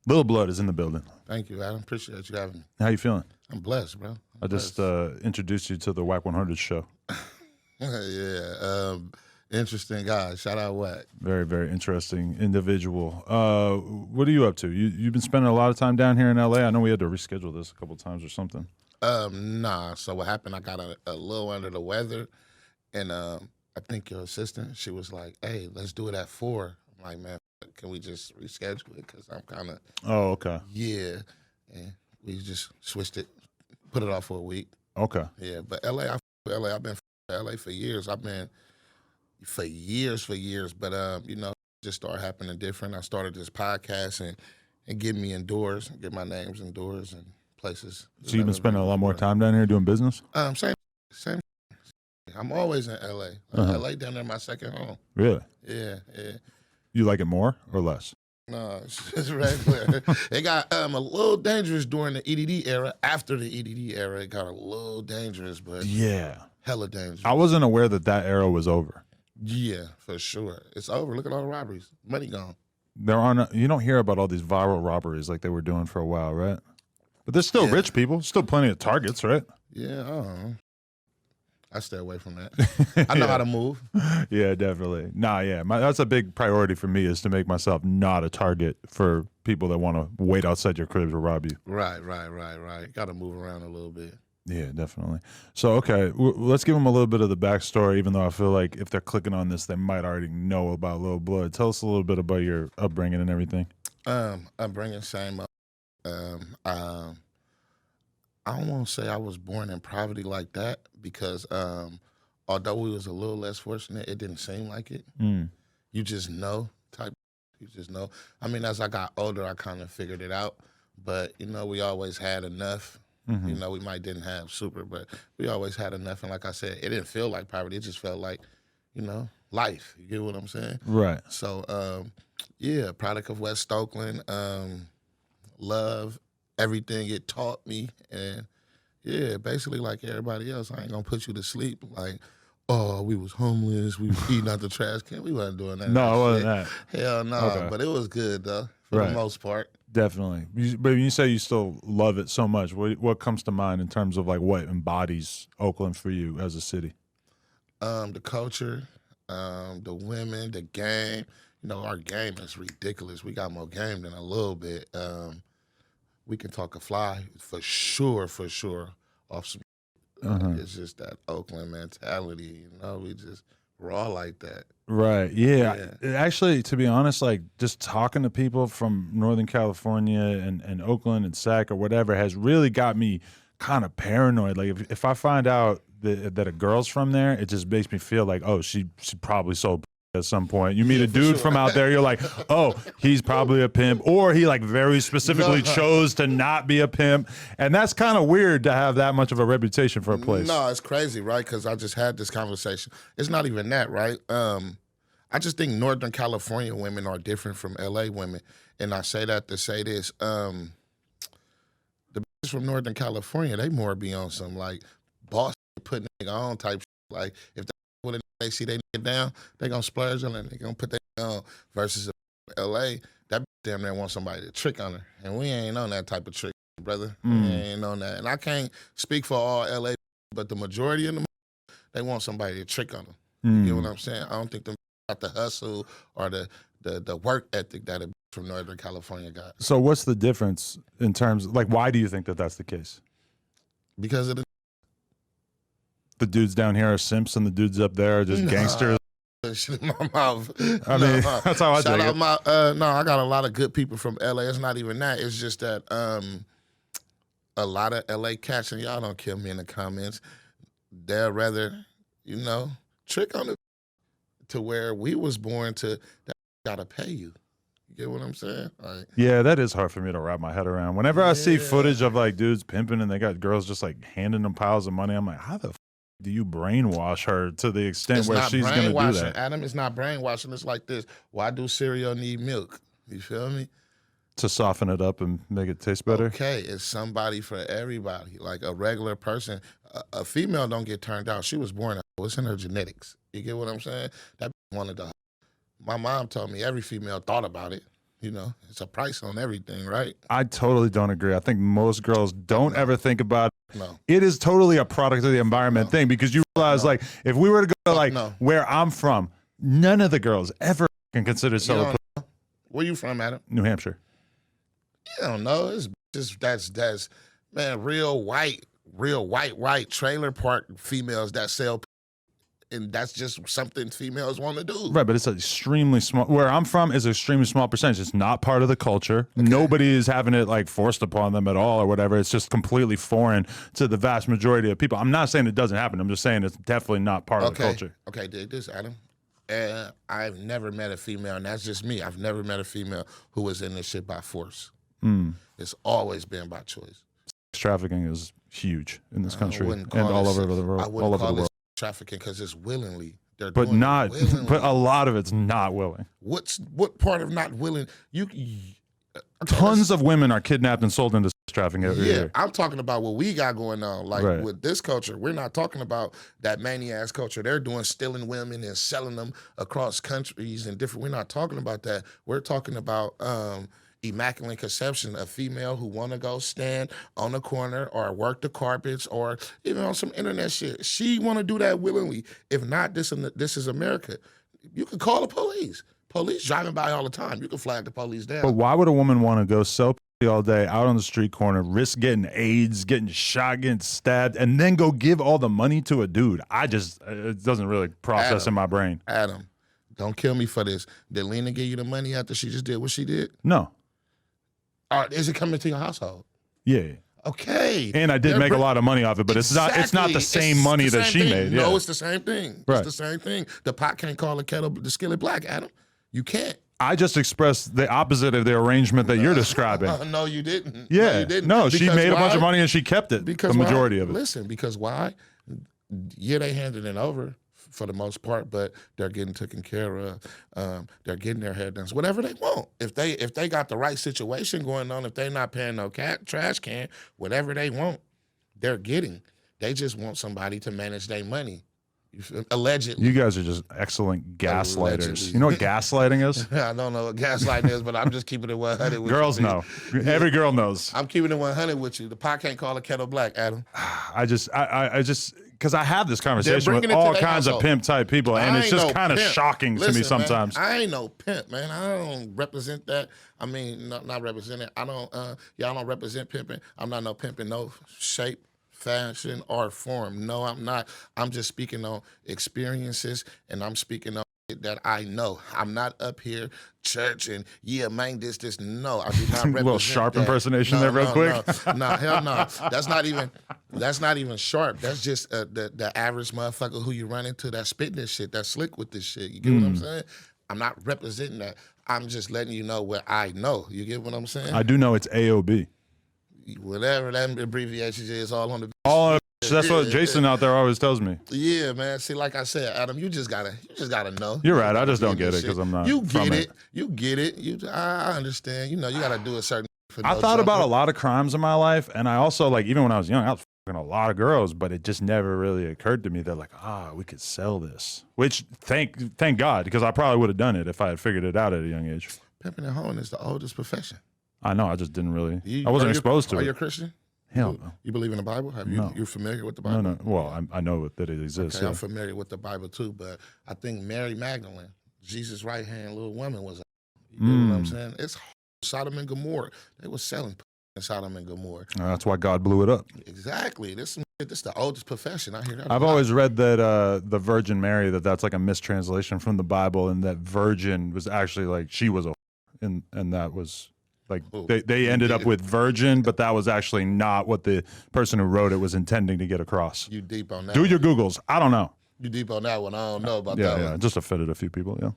Lil Blood is in the building. Thank you, Adam. Appreciate you having me. How you feeling? I'm blessed, bro. I just introduced you to the Whack 100 show. Yeah, interesting guy. Shout out Whack. Very, very interesting individual. What are you up to? You've been spending a lot of time down here in LA. I know we had to reschedule this a couple times or something. Nah. So what happened? I got a little under the weather, and I think your assistant, she was like, "Hey, let's do it at 4." I'm like, "Man, can we just reschedule it? Because I'm kind of." Oh, okay. Yeah, and we just switched it, put it off for a week. Okay. Yeah, but LA, I've been LA for years. I've been for years. But just started happening different. I started this podcast and getting me indoors, get my names indoors and places. So you've been spending a lot more time down here doing business? Same. I'm always in LA. LA down there, my second home. Really? Yeah. You like it more or less? No, it's regular. It got a little dangerous during the EDD era. After the EDD era, it got a little dangerous, but yeah, hella dangerous. I wasn't aware that era was over. Yeah, for sure. It's over. Look at all the robberies. Money gone. You don't hear about all these viral robberies like they were doing for a while, right? But there's still rich people, still plenty of targets, right? Yeah, I don't know. I stay away from that. I know how to move. Yeah, definitely. Nah, yeah. That's a big priority for me, is to make myself not a target for people that want to wait outside your crib to rob you. Right. Got to move around a little bit. Yeah, definitely. So, okay, let's give them a little bit of the backstory, even though I feel like if they're clicking on this, they might already know about Lil Blood. Tell us a little bit about your upbringing and everything. Upbringing, same up. I don't want to say I was born in poverty like that, because although we was a little less fortunate, it didn't seem like it. You just know type. You just know. I mean, as I got older, I kind of figured it out. But, we always had enough. Mm-hmm. We might didn't have super, but we always had enough. And like I said, it didn't feel like poverty. It just felt like, life. You get what I'm saying? Right. So, product of West Oakland. Love everything it taught me. And, basically like everybody else, I ain't going to put you to sleep. Like, oh, we was homeless. We was eating out the trash can. We wasn't doing that. No, it wasn't that. Hell no. Okay. But it was good, though, for the most part. Definitely. But when you say you still love it so much, what comes to mind in terms of like what embodies Oakland for you as a city? The culture, the women, the game. Our game is ridiculous. We got more game than a little bit. We can talk a fly for sure off some. It's just that Oakland mentality. We're all like that. Right. Yeah. Actually, to be honest, like just talking to people from Northern California and Oakland and Sac or whatever has really got me kind of paranoid. Like if I find out that a girl's from there, it just makes me feel like, oh, she probably sold at some point. You meet a dude from out there, you're like, oh, he's probably a pimp, or he like very specifically chose to not be a pimp. And that's kind of weird to have that much of a reputation for a place. No, it's crazy, right? Because I just had this conversation. It's not even that, right? I just think Northern California women are different from LA women. And I say that to say this. The bitches from Northern California, they more be on some like boss putting nigga on type shit. Like if they see they nigga down, they gonna splurge on it. They gonna put that on. Versus LA, that damn near want somebody to trick on her, and we ain't on that type of trick, brother. We ain't on that. And I can't speak for all LA, but the majority of them, they want somebody to trick on them. You get what I'm saying? I don't think them got the hustle or the work ethic that a from Northern California got. So what's the difference in terms of, like, why do you think that that's the case? Because of the dudes down here are simps and the dudes up there are just gangsters. Shit in my mouth. I mean, that's how I take it. No, I got a lot of good people from LA. It's not even that. It's just that a lot of LA cats, and y'all don't kill me in the comments, they'll rather, trick on it to where we was born to, that gotta pay you. You get what I'm saying? Like, yeah, that is hard for me to wrap my head around. Whenever I see footage of like dudes pimping and they got girls just like handing them piles of money, I'm like, how the f do you brainwash her to the extent where she's going to do that? Adam, it's not brainwashing. It's like this. Why do cereal need milk? You feel me? To soften it up and make it taste better? Okay, it's somebody for everybody. Like a regular person. A female don't get turned out. She was born out. It's in her genetics. You get what I'm saying? That wanted to. My mom told me every female thought about it. You know, it's a price on everything, right? I totally don't agree. I think most girls don't ever think about it. No. It is totally a product of the environment thing, because you realize, like, if we were to go to where I'm from, none of the girls ever can consider selling. Where you from, Adam? New Hampshire. You don't know. It's just that's man, real white trailer park females that sell. And that's just something females want to do. Right, but it's extremely small. Where I'm from is an extremely small percentage. It's not part of the culture. Okay. Nobody is having it like forced upon them at all or whatever. It's just completely foreign to the vast majority of people. I'm not saying it doesn't happen. I'm just saying it's definitely not part of the culture. Okay, dig this, Adam. I've never met a female, and that's just me. I've never met a female who was in this shit by force. It's always been by choice. Sex trafficking is huge in this country and all over the world. I wouldn't call it trafficking because it's willingly. But a lot of it's not willing. What part of not willing? Tons of women are kidnapped and sold into sex trafficking every year. I'm talking about what we got going on. Like with this culture, we're not talking about that mania-ass culture. They're doing stealing women and selling them across countries and different. We're not talking about that. We're talking about immaculate conception, a female who want to go stand on the corner or work the carpets or even on some internet shit. She want to do that willingly. If not, this is America. You can call the police. Police driving by all the time. You can flag the police down. But why would a woman want to go sell pussy all day out on the street corner, risk getting AIDS, getting shot, getting stabbed, and then go give all the money to a dude? It doesn't really process in my brain. Adam, don't kill me for this. Did Lena give you the money after she just did what she did? No. Is it coming to your household? Yeah. Okay. And I did make a lot of money off it, but it's not the same money that she made. No, it's the same thing. Right. It's the same thing. The pot can't call the skillet black, Adam. You can't. I just expressed the opposite of the arrangement that you're describing. No, you didn't. Yeah. No, you didn't. No, she made a bunch of money and she kept it. Because the majority of it. Listen, because why? Yeah, they handed it over for the most part, but they're getting taken care of. They're getting their hair done. Whatever they want. If they got the right situation going on, if they're not paying no trash can, whatever they want, they're getting. They just want somebody to manage their money. Allegedly. You guys are just excellent gaslighters. Allegedly. You know what gaslighting is? I don't know what gaslighting is, but I'm just keeping it 100 with Girls you. know. Every girl knows. I'm keeping it 100 with you. The pot can't call a kettle black, Adam. I just, because I have this conversation with all kinds of pimp type people, and it's just kind of shocking to me sometimes. Man, I ain't no pimp, man. I don't represent that. I mean, not represent it. I don't, y'all don't represent pimping. I'm not no pimp in no shape, fashion, or form. No, I'm not. I'm just speaking on experiences, and I'm speaking on that I know. I'm not up here church and man, this. No, I do not represent a little sharp that. impersonation there real quick. No, hell no. That's not even sharp. That's just the average motherfucker who you run into that's spitting this shit, that's slick with this shit. You get what I'm saying? I'm not representing that. I'm just letting you know what I know. You get what I'm saying? I do know it's AOB. Whatever that abbreviation is, all on the. That's what Jason out there always tells me. Yeah, man. See, like I said, Adam, you just gotta know. You're right. I just don't get it because I'm not. You get it. You get it. I understand. You know, you gotta do a certain. I thought about a lot of crimes in my life, and I also, like, even when I was young, I was fucking a lot of girls, but it just never really occurred to me that, like, we could sell this. Which thank God, because I probably would have done it if I had figured it out at a young age. Pimping and hoeing is the oldest profession. I know. I just didn't really. I wasn't exposed to it. Are you a Christian? Hell no. You believe in the Bible? You're familiar with the Bible? No. Well, I know that it exists. Okay, I'm familiar with the Bible too, but I think Mary Magdalene, Jesus' right hand little woman, was. You know what I'm saying? It's Sodom and Gomorrah. They were selling in Sodom and Gomorrah. That's why God blew it up. Exactly. This is the oldest profession. I hear that. I've always read that the Virgin Mary, that's like a mistranslation from the Bible, and that virgin was actually like she was a, and that was. Like they ended up with virgin, but that was actually not what the person who wrote it was intending to get across. You deep on that? Do your Googles. I don't know. You deep on that one? I don't know about that one. Yeah, just offended a few people. Yeah.